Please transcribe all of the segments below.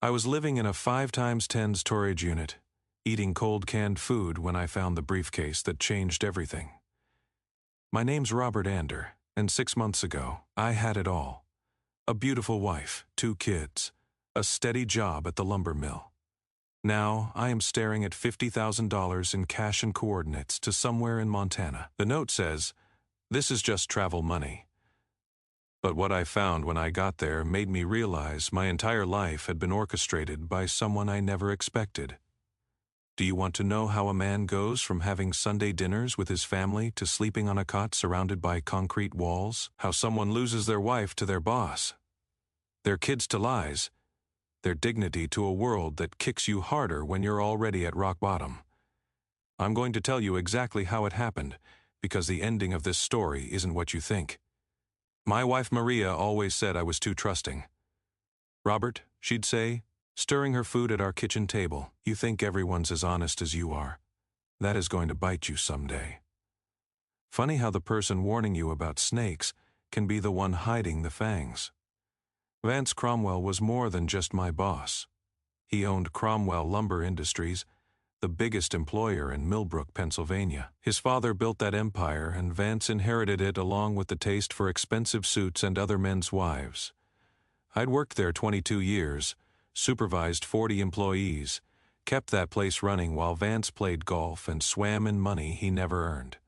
I was living in a 5x10 storage unit, eating cold canned food when I found the briefcase that changed everything. My name's Robert Ander, and 6 months ago, I had it all. A beautiful wife, 2 kids, a steady job at the lumber mill. Now, I am staring at $50,000 in cash and coordinates to somewhere in Montana. The note says, "This is just travel money." But what I found when I got there made me realize my entire life had been orchestrated by someone I never expected. Do you want to know how a man goes from having Sunday dinners with his family to sleeping on a cot surrounded by concrete walls? How someone loses their wife to their boss, their kids to lies, their dignity to a world that kicks you harder when you're already at rock bottom? I'm going to tell you exactly how it happened, because the ending of this story isn't what you think. My wife Maria always said I was too trusting. "Robert," she'd say, stirring her food at our kitchen table, "you think everyone's as honest as you are. That is going to bite you someday." Funny how the person warning you about snakes can be the one hiding the fangs. Vance Cromwell was more than just my boss. He owned Cromwell Lumber Industries, the biggest employer in Millbrook, Pennsylvania. His father built that empire, and Vance inherited it along with the taste for expensive suits and other men's wives. I'd worked there 22 years, supervised 40 employees, kept that place running while Vance played golf and swam in money he never earned.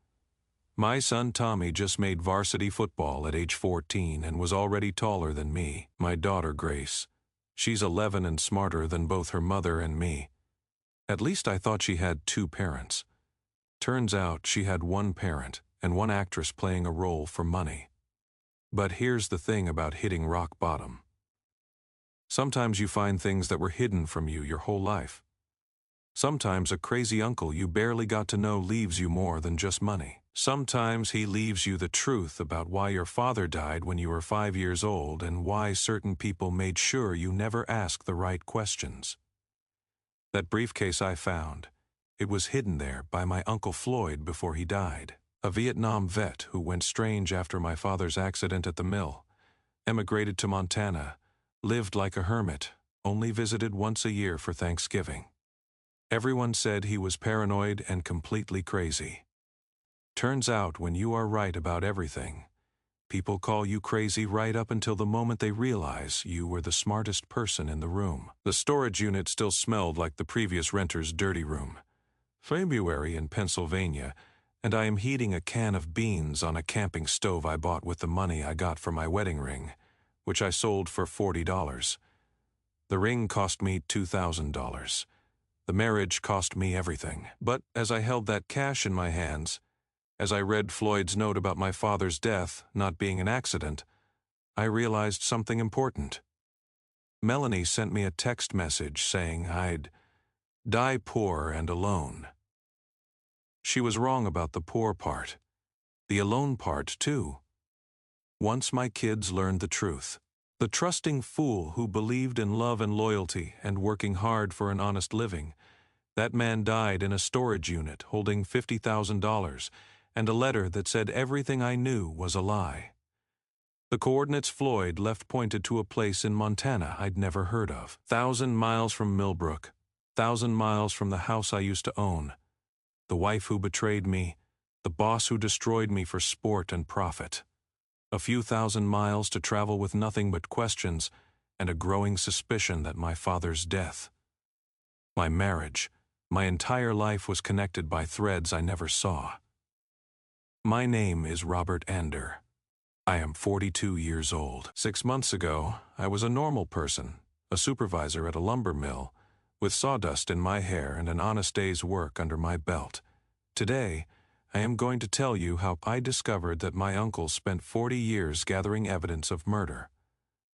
My son Tommy just made varsity football at age 14 and was already taller than me. My daughter Grace, she's 11 and smarter than both her mother and me. At least I thought she had 2 parents. Turns out she had 1 parent and 1 actress playing a role for money. But here's the thing about hitting rock bottom. Sometimes you find things that were hidden from you your whole life. Sometimes a crazy uncle you barely got to know leaves you more than just money. Sometimes he leaves you the truth about why your father died when you were 5 years old and why certain people made sure you never asked the right questions. That briefcase I found, it was hidden there by my Uncle Floyd before he died. A Vietnam vet who went strange after my father's accident at the mill, emigrated to Montana, lived like a hermit, only visited once a year for Thanksgiving. Everyone said he was paranoid and completely crazy. Turns out when you are right about everything, people call you crazy right up until the moment they realize you were the smartest person in the room. The storage unit still smelled like the previous renter's dirty room. February in Pennsylvania, and I am heating a can of beans on a camping stove I bought with the money I got for my wedding ring, which I sold for $40. The ring cost me $2,000. The marriage cost me everything. But as I held that cash in my hands, as I read Floyd's note about my father's death not being an accident, I realized something important. Melanie sent me a text message saying I'd die poor and alone. She was wrong about the poor part. The alone part, too. Once my kids learned the truth, the trusting fool who believed in love and loyalty and working hard for an honest living, that man died in a storage unit holding $50,000 and a letter that said everything I knew was a lie. The coordinates Floyd left pointed to a place in Montana I'd never heard of. 1,000 miles from Millbrook, 1,000 miles from the house I used to own, the wife who betrayed me, the boss who destroyed me for sport and profit. A few thousand miles to travel with nothing but questions and a growing suspicion that my father's death, my marriage, my entire life was connected by threads I never saw. My name is Robert Ander. I am 42 years old. 6 months ago, I was a normal person, a supervisor at a lumber mill, with sawdust in my hair and an honest day's work under my belt. Today, I am going to tell you how I discovered that my uncle spent 40 years gathering evidence of murder,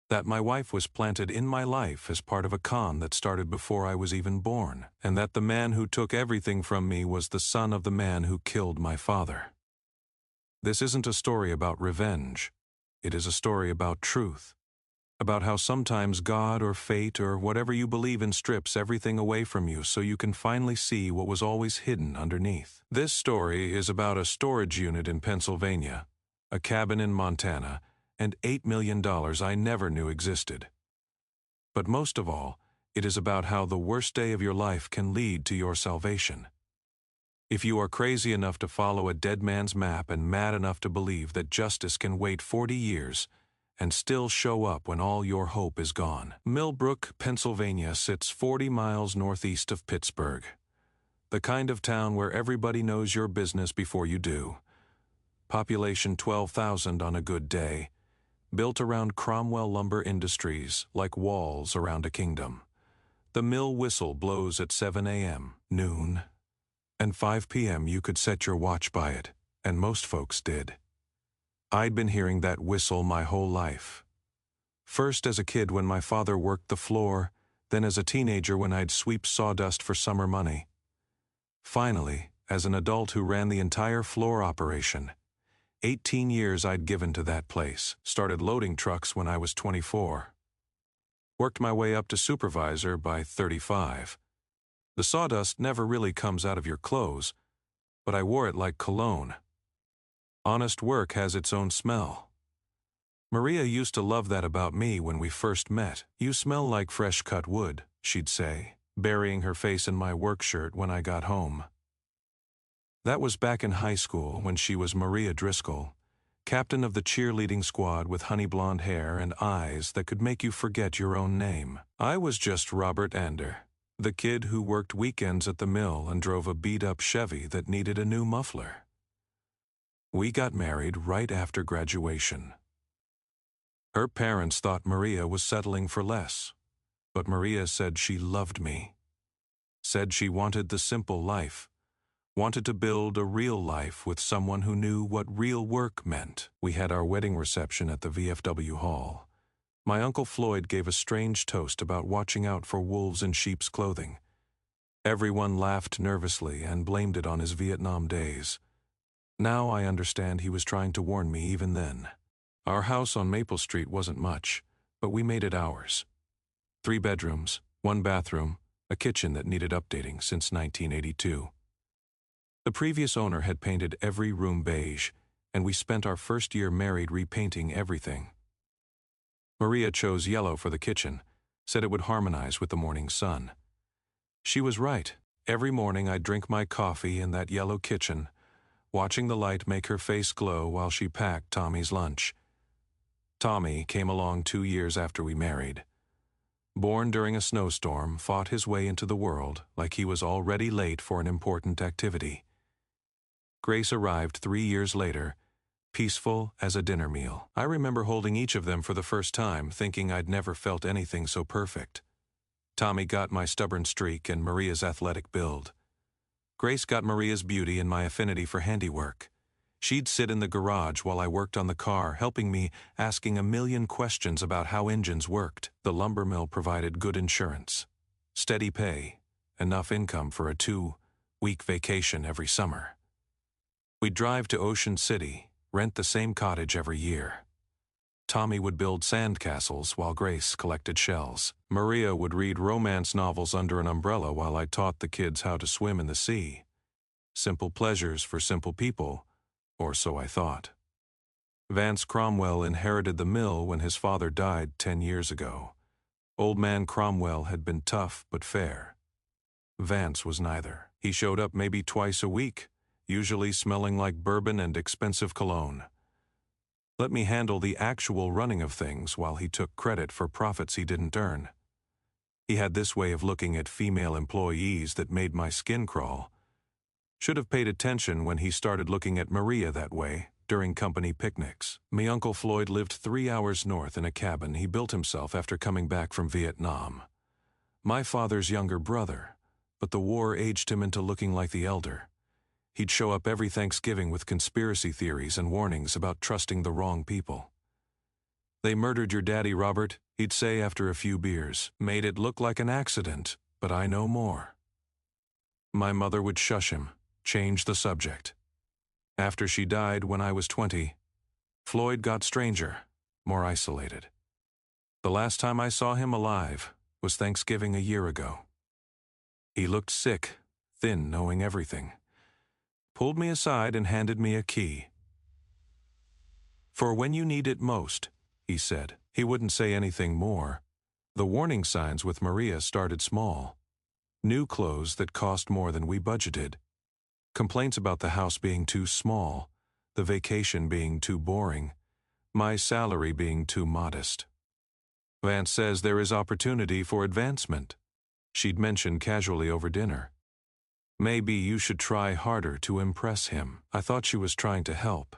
that my wife was planted in my life as part of a con that started before I was even born, and that the man who took everything from me was the son of the man who killed my father. This isn't a story about revenge. It is a story about truth, about how sometimes God or fate or whatever you believe in strips everything away from you so you can finally see what was always hidden underneath. This story is about a storage unit in Pennsylvania, a cabin in Montana, and $8 million I never knew existed. But most of all, It is about how the worst day of your life can lead to your salvation. If you are crazy enough to follow a dead man's map and mad enough to believe that justice can wait 40 years and still show up when all your hope is gone. Millbrook, Pennsylvania sits 40 miles northeast of Pittsburgh. The kind of town where everybody knows your business before you do. Population 12,000 on a good day. Built around Cromwell Lumber Industries like walls around a kingdom. The mill whistle blows at 7 a.m., noon, and 5 p.m. You could set your watch by it, and most folks did. I'd been hearing that whistle my whole life. First as a kid when my father worked the floor, then as a teenager when I'd sweep sawdust for summer money. Finally, as an adult who ran the entire floor operation. 18 years I'd given to that place. Started loading trucks when I was 24. Worked my way up to supervisor by 35. The sawdust never really comes out of your clothes, but I wore it like cologne. Honest work has its own smell. Maria used to love that about me when we first met. You smell like fresh cut wood, she'd say, burying her face in my work shirt when I got home. That was back in high school when she was Maria Driscoll, captain of the cheerleading squad with honey blonde hair and eyes that could make you forget your own name. I was just Robert Ander, the kid who worked weekends at the mill and drove a beat-up Chevy that needed a new muffler. We got married right after graduation. Her parents thought Maria was settling for less, but Maria said she loved me. Said she wanted the simple life, wanted to build a real life with someone who knew what real work meant. We had our wedding reception at the VFW Hall. My Uncle Floyd gave a strange toast about watching out for wolves in sheep's clothing. Everyone laughed nervously and blamed it on his Vietnam days. Now I understand he was trying to warn me even then. Our house on Maple Street wasn't much, but we made it ours. 3 bedrooms, 1 bathroom, a kitchen that needed updating since 1982. The previous owner had painted every room beige, and we spent our first year married repainting everything. Maria chose yellow for the kitchen, said it would harmonize with the morning sun. She was right. Every morning I'd drink my coffee in that yellow kitchen, watching the light make her face glow while she packed Tommy's lunch. Tommy came along 2 years after we married. Born during a snowstorm, fought his way into the world like he was already late for an important activity. Grace arrived 3 years later, peaceful as a dinner meal. I remember holding each of them for the first time, thinking I'd never felt anything so perfect. Tommy got my stubborn streak and Maria's athletic build. Grace got Maria's beauty and my affinity for handiwork. She'd sit in the garage while I worked on the car, helping me, asking a million questions about how engines worked. The lumber mill provided good insurance, steady pay, enough income for a 2-week vacation every summer. We'd drive to Ocean City, rent the same cottage every year. Tommy would build sandcastles while Grace collected shells. Maria would read romance novels under an umbrella while I taught the kids how to swim in the sea. Simple pleasures for simple people, or so I thought. Vance Cromwell inherited the mill when his father died 10 years ago. Old man Cromwell had been tough but fair. Vance was neither. He showed up maybe twice a week, usually smelling like bourbon and expensive cologne. Let me handle the actual running of things while he took credit for profits he didn't earn. He had this way of looking at female employees that made my skin crawl. Should have paid attention when he started looking at Maria that way during company picnics. Me Uncle Floyd lived 3 hours north in a cabin he built himself after coming back from Vietnam. My father's younger brother, but the war aged him into looking like the elder. He'd show up every Thanksgiving with conspiracy theories and warnings about trusting the wrong people. "They murdered your daddy, Robert," he'd say after a few beers. "Made it look like an accident, but I know more." My mother would shush him, change the subject. After she died when I was 20, Floyd got stranger, more isolated. The last time I saw him alive was Thanksgiving a year ago. He looked sick, thin, knowing everything. Pulled me aside and handed me a key. "For when you need it most," he said. He wouldn't say anything more. The warning signs with Maria started small. New clothes that cost more than we budgeted. Complaints about the house being too small, the vacation being too boring, my salary being too modest. Vance says there is opportunity for advancement. She'd mentioned casually over dinner. Maybe you should try harder to impress him. I thought she was trying to help.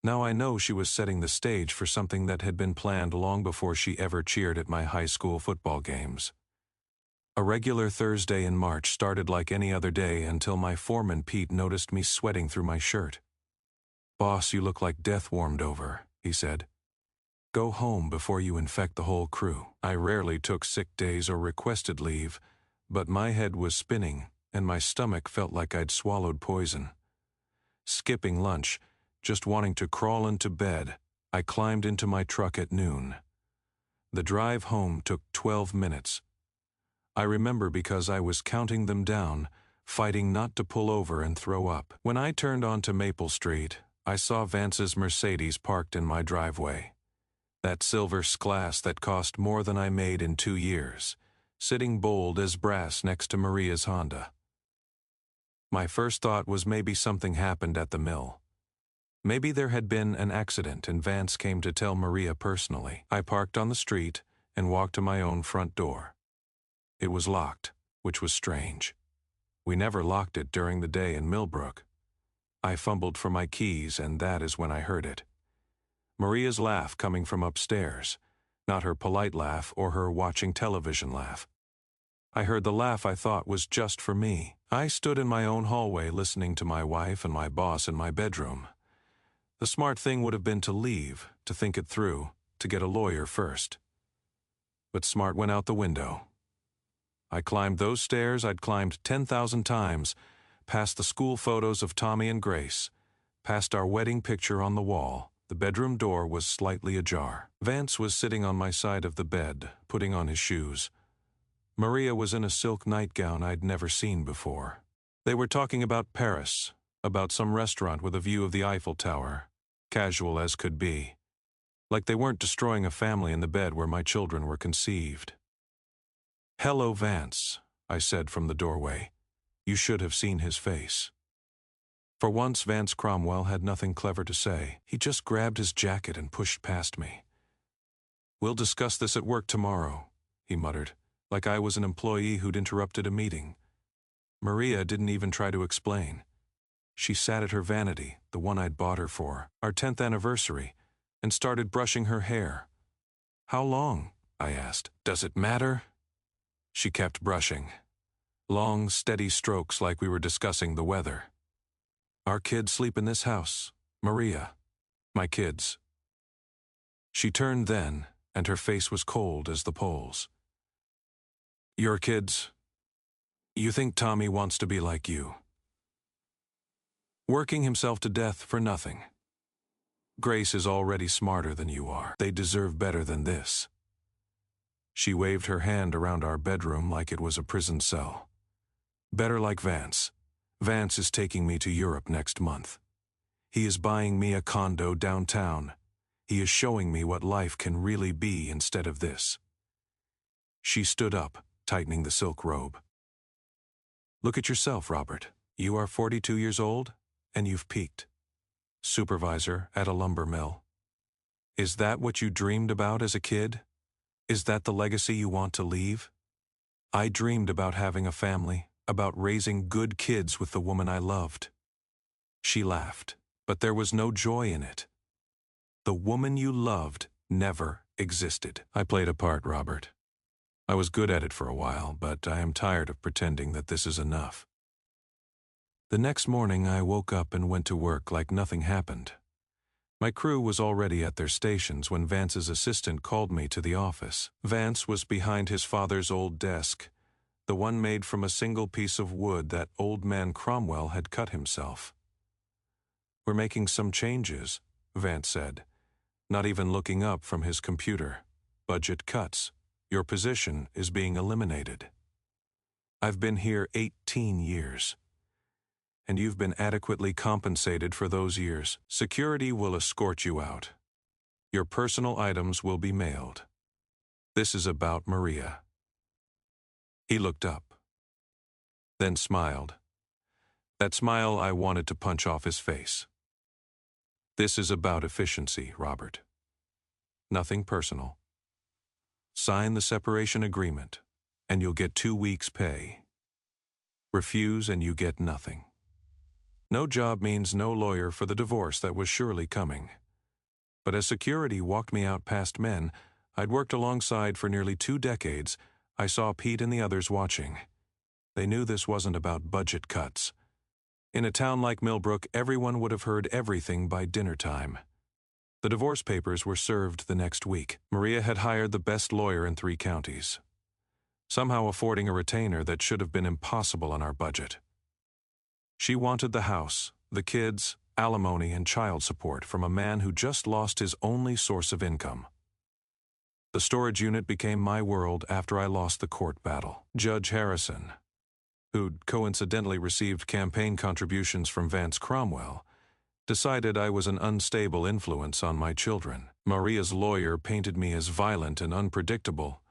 Now I know she was setting the stage for something that had been planned long before she ever cheered at my high school football games. A regular Thursday in March started like any other day until my foreman Pete noticed me sweating through my shirt. "Boss, you look like death warmed over," he said. "Go home before you infect the whole crew." I rarely took sick days or requested leave, but my head was spinning and my stomach felt like I'd swallowed poison. Skipping lunch, just wanting to crawl into bed, I climbed into my truck at noon. The drive home took 12 minutes. I remember because I was counting them down, fighting not to pull over and throw up. When I turned onto Maple Street, I saw Vance's Mercedes parked in my driveway. That silver S-Class that cost more than I made in 2 years, sitting bold as brass next to Maria's Honda. My first thought was maybe something happened at the mill. Maybe there had been an accident and Vance came to tell Maria personally. I parked on the street and walked to my own front door. It was locked, which was strange. We never locked it during the day in Millbrook. I fumbled for my keys, and that is when I heard it. Maria's laugh coming from upstairs, not her polite laugh or her watching television laugh. I heard the laugh I thought was just for me. I stood in my own hallway listening to my wife and my boss in my bedroom. The smart thing would have been to leave, to think it through, to get a lawyer first. But smart went out the window. I climbed those stairs I'd climbed 10,000 times, past the school photos of Tommy and Grace, past our wedding picture on the wall. The bedroom door was slightly ajar. Vance was sitting on my side of the bed, putting on his shoes. Maria was in a silk nightgown I'd never seen before. They were talking about Paris, about some restaurant with a view of the Eiffel Tower, casual as could be. Like they weren't destroying a family in the bed where my children were conceived. "Hello, Vance," I said from the doorway. You should have seen his face. For once, Vance Cromwell had nothing clever to say. He just grabbed his jacket and pushed past me. "We'll discuss this at work tomorrow," he muttered, like I was an employee who'd interrupted a meeting. Maria didn't even try to explain. She sat at her vanity, the one I'd bought her for, our 10th anniversary, and started brushing her hair. "How long?" I asked. "Does it matter?" She kept brushing. Long, steady strokes like we were discussing the weather. "Our kids sleep in this house, Maria. My kids." She turned then, and her face was cold as the poles. "Your kids? You think Tommy wants to be like you? Working himself to death for nothing. Grace is already smarter than you are. They deserve better than this." She waved her hand around our bedroom like it was a prison cell. "Better like Vance. Vance is taking me to Europe next month. He is buying me a condo downtown. He is showing me what life can really be instead of this." She stood up, tightening the silk robe. "Look at yourself, Robert. You are 42 years old, and you've peaked. Supervisor at a lumber mill. Is that what you dreamed about as a kid? Is that the legacy you want to leave? I dreamed about having a family, about raising good kids with the woman I loved." She laughed, but there was no joy in it. "The woman you loved never existed." I played a part, Robert. I was good at it for a while, but I am tired of pretending that this is enough. The next morning I woke up and went to work like nothing happened. My crew was already at their stations when Vance's assistant called me to the office. Vance was behind his father's old desk, the one made from a single piece of wood that old man Cromwell had cut himself. "We're making some changes," Vance said, not even looking up from his computer. "Budget cuts. Your position is being eliminated. I've been here 18 years. And you've been adequately compensated for those years. Security will escort you out. Your personal items will be mailed. This is about Maria. He looked up, then smiled. That smile I wanted to punch off his face. This is about efficiency, Robert. Nothing personal. Sign the separation agreement, and you'll get 2 weeks' pay. Refuse and you get nothing. No job means no lawyer for the divorce that was surely coming. But as security walked me out past men I'd worked alongside for nearly 2 decades, I saw Pete and the others watching. They knew this wasn't about budget cuts. In a town like Millbrook, everyone would have heard everything by dinner time. The divorce papers were served the next week. Maria had hired the best lawyer in 3 counties, somehow affording a retainer that should have been impossible on our budget. She wanted the house, the kids, alimony, and child support from a man who just lost his only source of income. The storage unit became my world after I lost the court battle. Judge Harrison, who'd coincidentally received campaign contributions from Vance Cromwell, decided I was an unstable influence on my children. Maria's lawyer painted me as violent and unpredictable,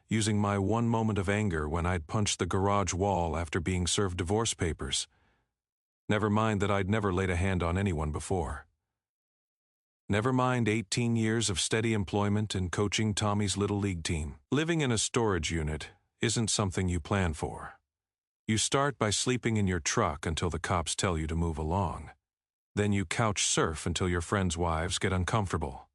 using my one moment of anger when I'd punched the garage wall after being served divorce papers. Never mind that I'd never laid a hand on anyone before. Never mind 18 years of steady employment and coaching Tommy's Little League team. Living in a storage unit isn't something you plan for. You start by sleeping in your truck until the cops tell you to move along. Then you couch surf until your friends' wives get uncomfortable.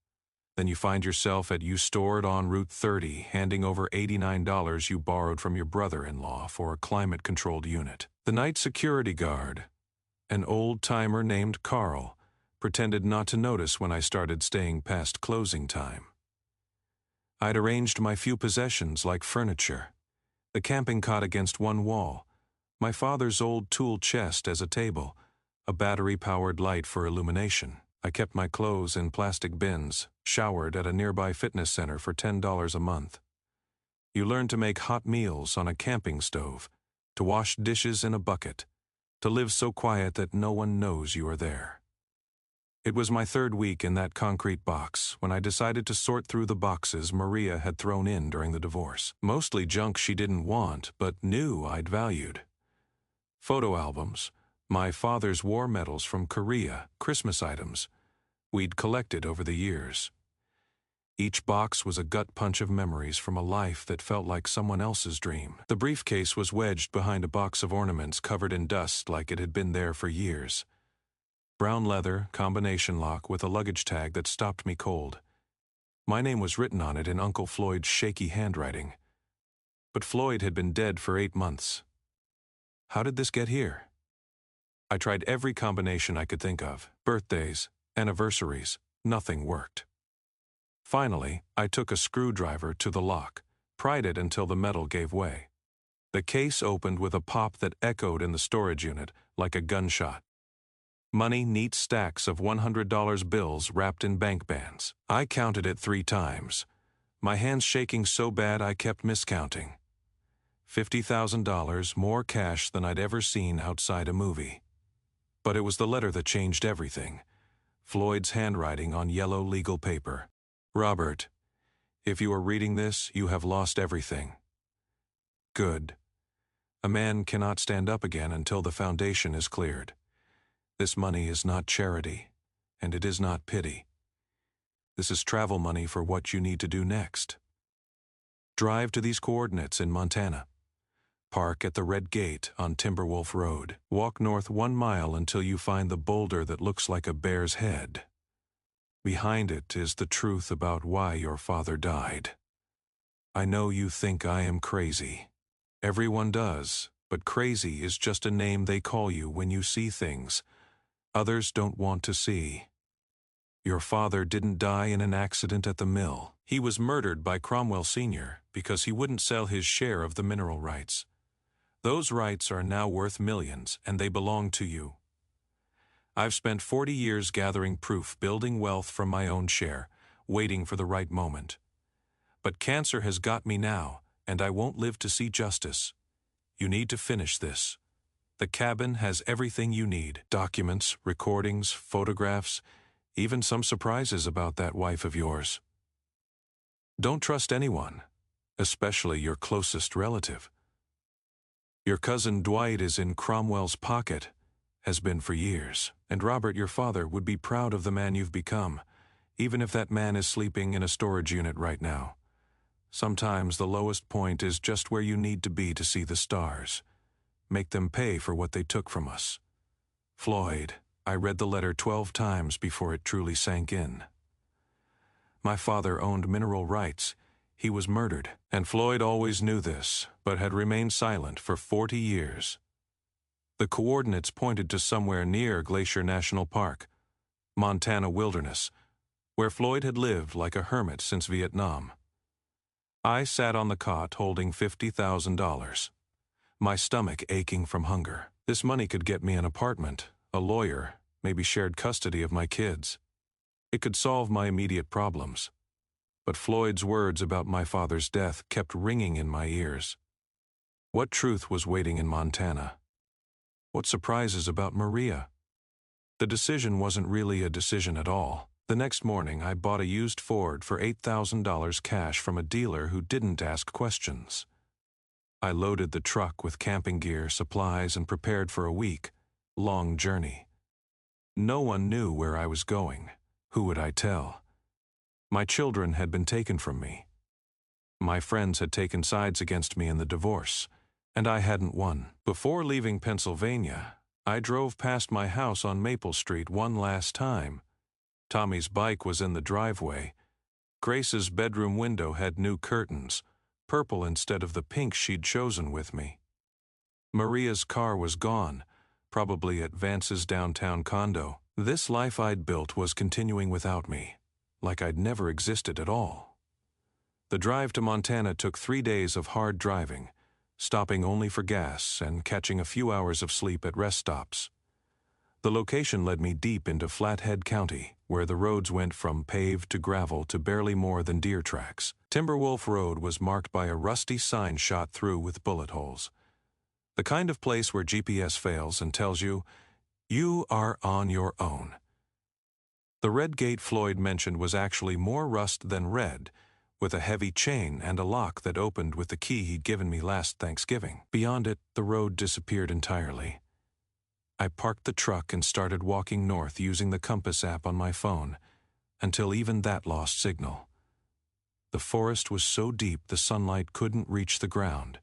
Then you find yourself at U-Stored on Route 30 handing over $89 you borrowed from your brother-in-law for a climate-controlled unit. The night security guard, an old-timer named Carl, pretended not to notice when I started staying past closing time. I'd arranged my few possessions like furniture, the camping cot against one wall, my father's old tool chest as a table, a battery-powered light for illumination. I kept my clothes in plastic bins, showered at a nearby fitness center for $10 a month. You learn to make hot meals on a camping stove, to wash dishes in a bucket, to live so quiet that no one knows you are there. It was my 3rd week in that concrete box when I decided to sort through the boxes Maria had thrown in during the divorce. Mostly junk she didn't want, but knew I'd valued. Photo albums, my father's war medals from Korea, Christmas items we'd collected over the years. Each box was a gut punch of memories from a life that felt like someone else's dream. The briefcase was wedged behind a box of ornaments covered in dust like it had been there for years. Brown leather, combination lock with a luggage tag that stopped me cold. My name was written on it in Uncle Floyd's shaky handwriting. But Floyd had been dead for 8 months. How did this get here? I tried every combination I could think of. Birthdays, anniversaries, nothing worked. Finally, I took a screwdriver to the lock, pried it until the metal gave way. The case opened with a pop that echoed in the storage unit like a gunshot. Money, neat stacks of $100 bills wrapped in bank bands. I counted it 3 times, my hands shaking so bad I kept miscounting. $50,000 more cash than I'd ever seen outside a movie. But it was the letter that changed everything. Floyd's handwriting on yellow legal paper. Robert, if you are reading this, you have lost everything. Good. A man cannot stand up again until the foundation is cleared. This money is not charity, and it is not pity. This is travel money for what you need to do next. Drive to these coordinates in Montana. Park at the Red Gate on Timberwolf Road. Walk north 1 mile until you find the boulder that looks like a bear's head. Behind it is the truth about why your father died. I know you think I am crazy. Everyone does, but crazy is just a name they call you when you see things others don't want to see. Your father didn't die in an accident at the mill. He was murdered by Cromwell Sr. because he wouldn't sell his share of the mineral rights. Those rights are now worth millions, and they belong to you. I've spent 40 years gathering proof, building wealth from my own share, waiting for the right moment. But cancer has got me now, and I won't live to see justice. You need to finish this. The cabin has everything you need. Documents, recordings, photographs, even some surprises about that wife of yours. Don't trust anyone. especially your closest relative. Your cousin Dwight is in Cromwell's pocket, has been for years, and Robert, your father, would be proud of the man you've become, even if that man is sleeping in a storage unit right now. Sometimes the lowest point is just where you need to be to see the stars. Make them pay for what they took from us. Floyd, I read the letter 12 times before it truly sank in. My father owned mineral rights. He was murdered, and Floyd always knew this, but had remained silent for 40 years. The coordinates pointed to somewhere near Glacier National Park, Montana wilderness, where Floyd had lived like a hermit since Vietnam. I sat on the cot holding $50,000, my stomach aching from hunger. This money could get me an apartment, a lawyer, maybe shared custody of my kids. It could solve my immediate problems. But Floyd's words about my father's death kept ringing in my ears. What truth was waiting in Montana? What surprises about Maria? The decision wasn't really a decision at all. The next morning, I bought a used Ford for $8,000 cash from a dealer who didn't ask questions. I loaded the truck with camping gear, supplies, and prepared for a week-long journey. No one knew where I was going. Who would I tell? My children had been taken from me. My friends had taken sides against me in the divorce, and I hadn't won. Before leaving Pennsylvania, I drove past my house on Maple Street one last time. Tommy's bike was in the driveway. Grace's bedroom window had new curtains, purple instead of the pink she'd chosen with me. Maria's car was gone, probably at Vance's downtown condo. This life I'd built was continuing without me, like I'd never existed at all. The drive to Montana took 3 days of hard driving, stopping only for gas and catching a few hours of sleep at rest stops. The location led me deep into Flathead County, where the roads went from paved to gravel to barely more than deer tracks. Timberwolf Road was marked by a rusty sign shot through with bullet holes. The kind of place where GPS fails and tells you, you are on your own. The red gate Floyd mentioned was actually more rust than red, with a heavy chain and a lock that opened with the key he'd given me last Thanksgiving. Beyond it, the road disappeared entirely. I parked the truck and started walking north using the compass app on my phone, until even that lost signal. The forest was so deep the sunlight couldn't reach the ground.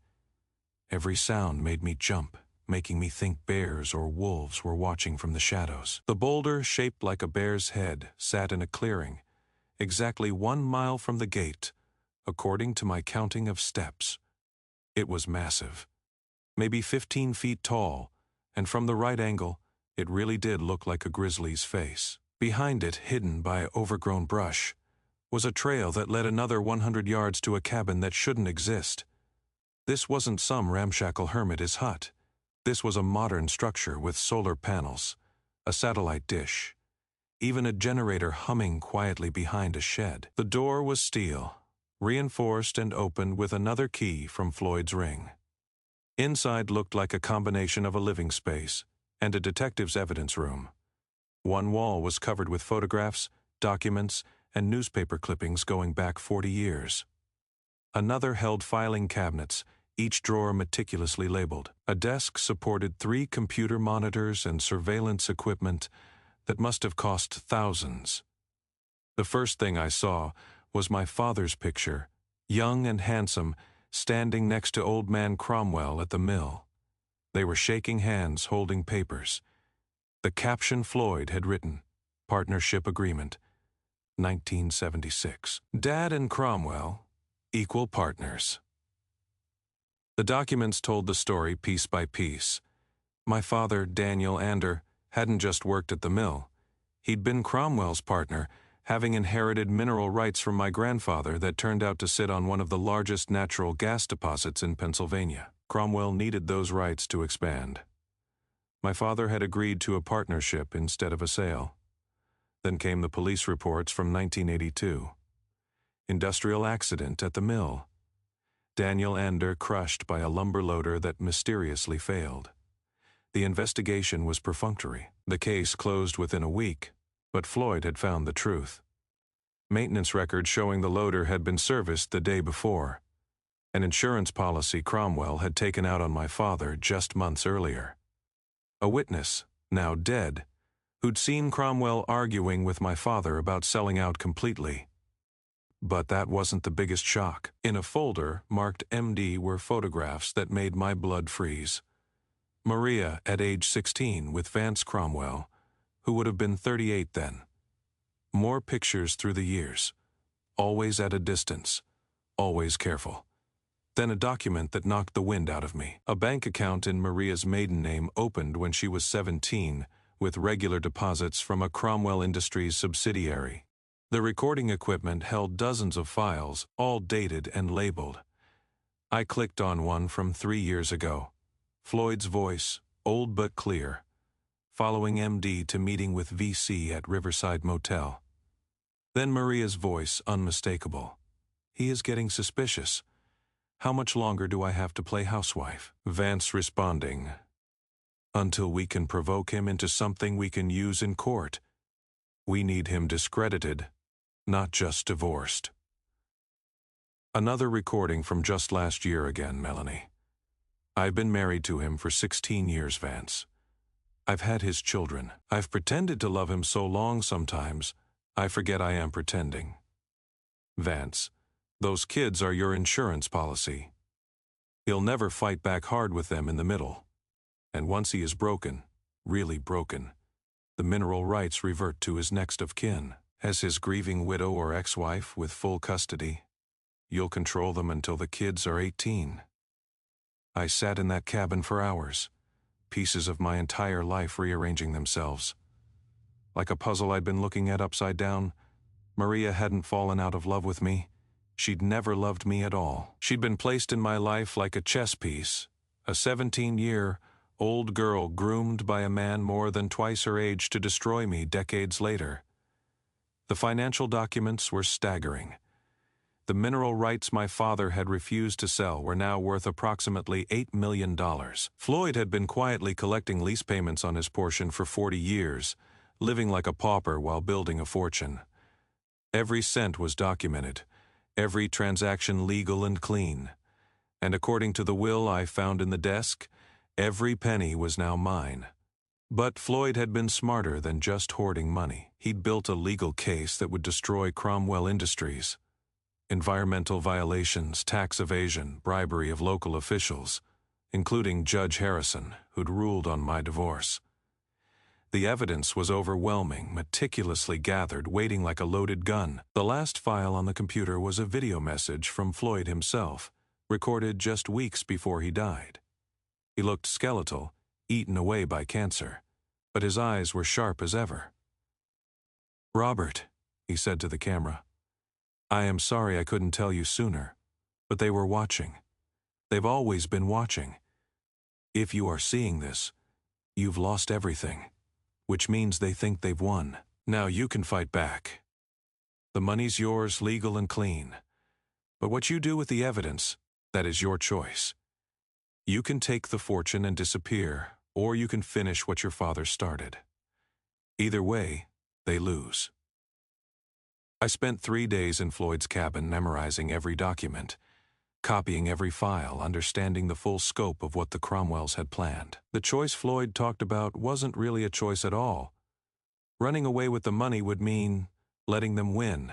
Every sound made me jump, making me think bears or wolves were watching from the shadows. The boulder, shaped like a bear's head, sat in a clearing, exactly 1 mile from the gate, according to my counting of steps. It was massive, maybe 15 feet tall, and from the right angle, it really did look like a grizzly's face. Behind it, hidden by overgrown brush, was a trail that led another 100 yards to a cabin that shouldn't exist. This wasn't some ramshackle hermit's hut. This was a modern structure with solar panels, a satellite dish, even a generator humming quietly behind a shed. The door was steel, reinforced and opened with another key from Floyd's ring. Inside looked like a combination of a living space and a detective's evidence room. One wall was covered with photographs, documents, and newspaper clippings going back 40 years. Another held filing cabinets, each drawer meticulously labeled. A desk supported 3 computer monitors and surveillance equipment that must have cost thousands. The first thing I saw was my father's picture, young and handsome, standing next to old man Cromwell at the mill. They were shaking hands, holding papers. The caption Floyd had written, Partnership Agreement, 1976. Dad and Cromwell, equal partners. The documents told the story piece by piece. My father, Daniel Ander, hadn't just worked at the mill. He'd been Cromwell's partner, having inherited mineral rights from my grandfather that turned out to sit on one of the largest natural gas deposits in Pennsylvania. Cromwell needed those rights to expand. My father had agreed to a partnership instead of a sale. Then came the police reports from 1982. Industrial accident at the mill. Daniel Ander crushed by a lumber loader that mysteriously failed. The investigation was perfunctory. The case closed within a week. But Floyd had found the truth. Maintenance records showing the loader had been serviced the day before. an insurance policy Cromwell had taken out on my father just months earlier. A witness, now dead, who'd seen Cromwell arguing with my father about selling out completely. But that wasn't the biggest shock. In a folder marked MD were photographs that made my blood freeze. Maria at age 16 with Vance Cromwell, who would have been 38 then. More pictures through the years, always at a distance, always careful. Then a document that knocked the wind out of me. A bank account in Maria's maiden name opened when she was 17, with regular deposits from a Cromwell Industries subsidiary. The recording equipment held dozens of files, all dated and labeled. I clicked on one from 3 years ago. Floyd's voice, old but clear, following MD to meeting with VC at Riverside Motel. Then Maria's voice, unmistakable. He is getting suspicious. How much longer do I have to play housewife? Vance responding. Until we can provoke him into something we can use in court. We need him discredited, not just divorced. Another recording from just last year again, Melanie. I've been married to him for 16 years, Vance. I've had his children. I've pretended to love him so long sometimes, I forget I am pretending. Vance, those kids are your insurance policy. He'll never fight back hard with them in the middle. And once he is broken, really broken, the mineral rights revert to his next of kin. As his grieving widow or ex-wife with full custody, you'll control them until the kids are 18. I sat in that cabin for hours, pieces of my entire life rearranging themselves. Like a puzzle I'd been looking at upside down, Maria hadn't fallen out of love with me. She'd never loved me at all. She'd been placed in my life like a chess piece, a 17-year-old girl groomed by a man more than twice her age to destroy me decades later. The financial documents were staggering. The mineral rights my father had refused to sell were now worth approximately $8 million. Floyd had been quietly collecting lease payments on his portion for 40 years, living like a pauper while building a fortune. Every cent was documented, every transaction legal and clean. And according to the will I found in the desk, every penny was now mine. But Floyd had been smarter than just hoarding money. He'd built a legal case that would destroy Cromwell Industries. Environmental violations, tax evasion, bribery of local officials, including Judge Harrison, who'd ruled on my divorce. The evidence was overwhelming, meticulously gathered, waiting like a loaded gun. The last file on the computer was a video message from Floyd himself, recorded just weeks before he died. He looked skeletal, eaten away by cancer, but his eyes were sharp as ever. "Robert," he said to the camera, "I am sorry I couldn't tell you sooner, but they were watching. They've always been watching. If you are seeing this, you've lost everything, which means they think they've won. Now you can fight back. The money's yours, legal and clean. But what you do with the evidence, that is your choice. You can take the fortune and disappear, or you can finish what your father started. Either way, they lose." I spent 3 days in Floyd's cabin memorizing every document, copying every file, understanding the full scope of what the Cromwells had planned. The choice Floyd talked about wasn't really a choice at all. Running away with the money would mean letting them win.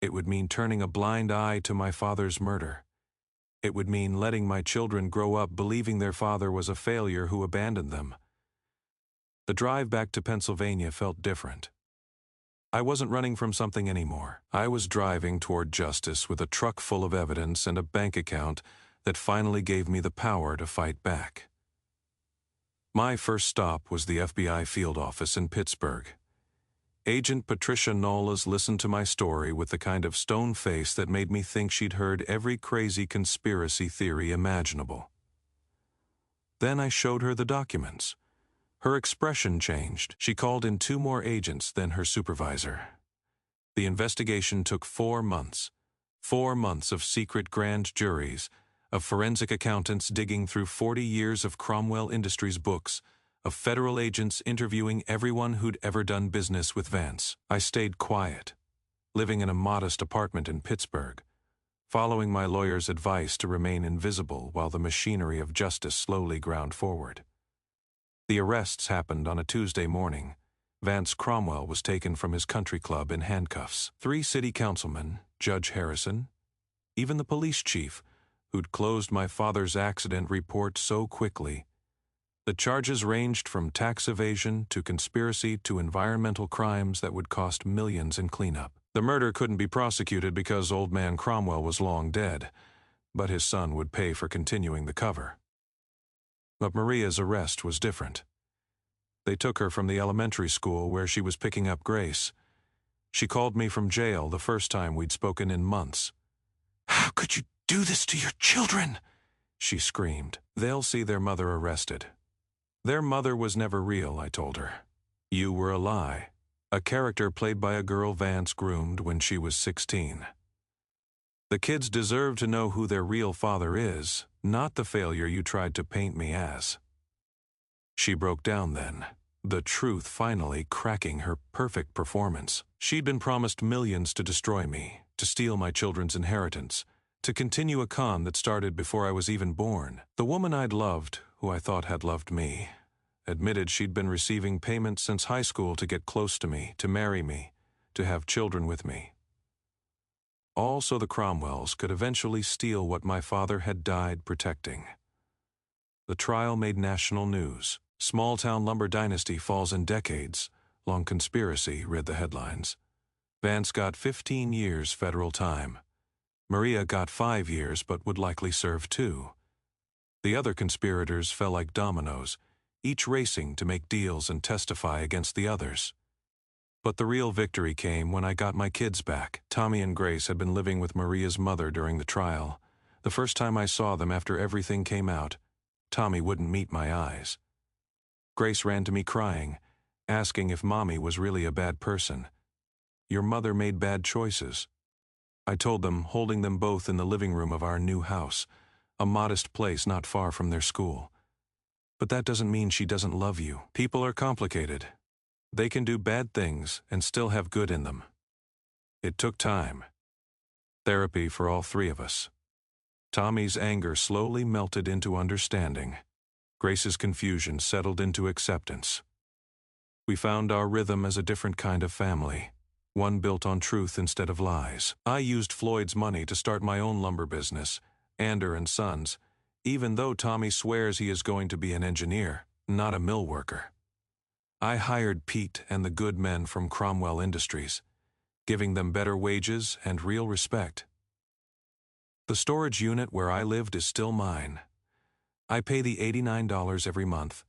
It would mean turning a blind eye to my father's murder. It would mean letting my children grow up believing their father was a failure who abandoned them. The drive back to Pennsylvania felt different. I wasn't running from something anymore. I was driving toward justice with a truck full of evidence and a bank account that finally gave me the power to fight back. My first stop was the FBI field office in Pittsburgh. Agent Patricia Nolas listened to my story with the kind of stone face that made me think she'd heard every crazy conspiracy theory imaginable. Then I showed her the documents. Her expression changed. She called in 2 more agents than her supervisor. The investigation took 4 months. 4 months of secret grand juries, of forensic accountants digging through 40 years of Cromwell Industries books, of federal agents interviewing everyone who'd ever done business with Vance. I stayed quiet, living in a modest apartment in Pittsburgh, following my lawyer's advice to remain invisible while the machinery of justice slowly ground forward. The arrests happened on a Tuesday morning. Vance Cromwell was taken from his country club in handcuffs. 3 city councilmen, Judge Harrison, even the police chief, who'd closed my father's accident report so quickly. The charges ranged from tax evasion to conspiracy to environmental crimes that would cost millions in cleanup. The murder couldn't be prosecuted because old man Cromwell was long dead, but his son would pay for continuing the cover. But Maria's arrest was different. They took her from the elementary school where she was picking up Grace. She called me from jail the first time we'd spoken in months. "How could you do this to your children?" she screamed. "They'll see their mother arrested." "Their mother was never real," I told her. "You were a lie. A character played by a girl Vance groomed when she was 16. The kids deserve to know who their real father is, not the failure you tried to paint me as." She broke down then, the truth finally cracking her perfect performance. She'd been promised millions to destroy me, to steal my children's inheritance, to continue a con that started before I was even born. The woman I'd loved, who I thought had loved me, admitted she'd been receiving payments since high school to get close to me, to marry me, to have children with me. All so the Cromwells could eventually steal what my father had died protecting. The trial made national news. "Small-town lumber dynasty falls in decades. Long conspiracy," read the headlines. Vance got 15 years federal time. Maria got 5 years but would likely serve 2. The other conspirators fell like dominoes, each racing to make deals and testify against the others. But the real victory came when I got my kids back. Tommy and Grace had been living with Maria's mother during the trial. The first time I saw them after everything came out, Tommy wouldn't meet my eyes. Grace ran to me crying, asking if Mommy was really a bad person. "Your mother made bad choices." I told them, holding them both in the living room of our new house, a modest place not far from their school. "But that doesn't mean she doesn't love you. People are complicated. They can do bad things and still have good in them." It took time. Therapy for all 3 of us. Tommy's anger slowly melted into understanding. Grace's confusion settled into acceptance. We found our rhythm as a different kind of family, one built on truth instead of lies. I used Floyd's money to start my own lumber business, Ander and Sons, even though Tommy swears he is going to be an engineer, not a mill worker. I hired Pete and the good men from Cromwell Industries, giving them better wages and real respect. The storage unit where I lived is still mine. I pay the $89 every month,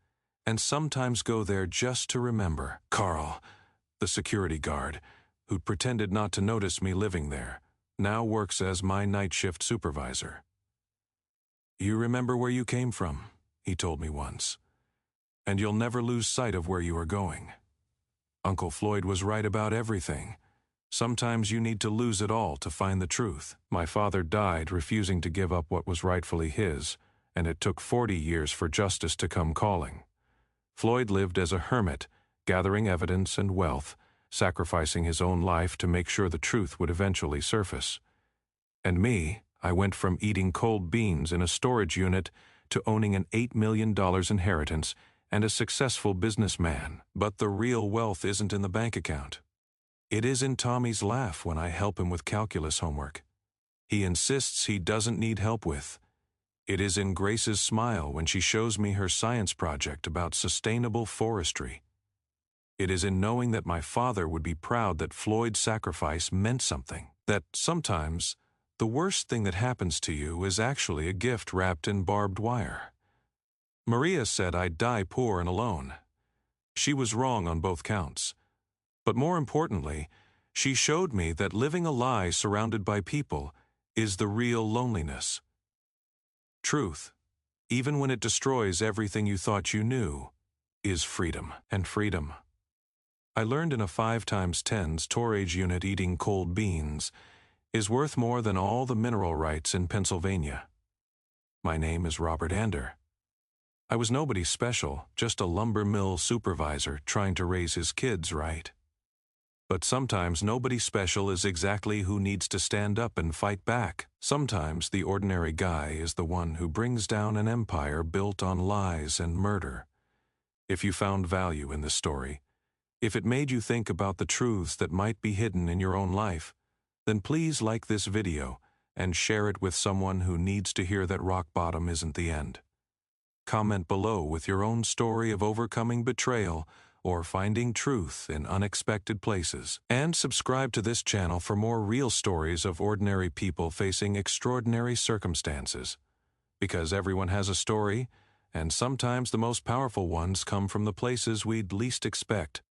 and sometimes go there just to remember Carl, the security guard, who'd pretended not to notice me living there, now works as my night shift supervisor. "You remember where you came from," he told me once, "and you'll never lose sight of where you are going." Uncle Floyd was right about everything. Sometimes you need to lose it all to find the truth. My father died refusing to give up what was rightfully his, and it took 40 years for justice to come calling. Floyd lived as a hermit, gathering evidence and wealth, sacrificing his own life to make sure the truth would eventually surface. And me, I went from eating cold beans in a storage unit to owning an $8 million inheritance and a successful businessman. But the real wealth isn't in the bank account. It is in Tommy's laugh when I help him with calculus homework. He insists he doesn't need help with. It is in Grace's smile when she shows me her science project about sustainable forestry. It is in knowing that my father would be proud that Floyd's sacrifice meant something. That sometimes, the worst thing that happens to you is actually a gift wrapped in barbed wire. Maria said I'd die poor and alone. She was wrong on both counts. But more importantly, she showed me that living a lie surrounded by people is the real loneliness. Truth, even when it destroys everything you thought you knew, is freedom. And freedom, I learned in a 5x10s Torage unit eating cold beans, is worth more than all the mineral rights in Pennsylvania. My name is Robert Ander. I was nobody special, just a lumber mill supervisor trying to raise his kids right. But sometimes nobody special is exactly who needs to stand up and fight back. Sometimes the ordinary guy is the one who brings down an empire built on lies and murder. If you found value in this story, if it made you think about the truths that might be hidden in your own life, then please like this video and share it with someone who needs to hear that rock bottom isn't the end. Comment below with your own story of overcoming betrayal or finding truth in unexpected places. And subscribe to this channel for more real stories of ordinary people facing extraordinary circumstances. Because everyone has a story, and sometimes the most powerful ones come from the places we'd least expect.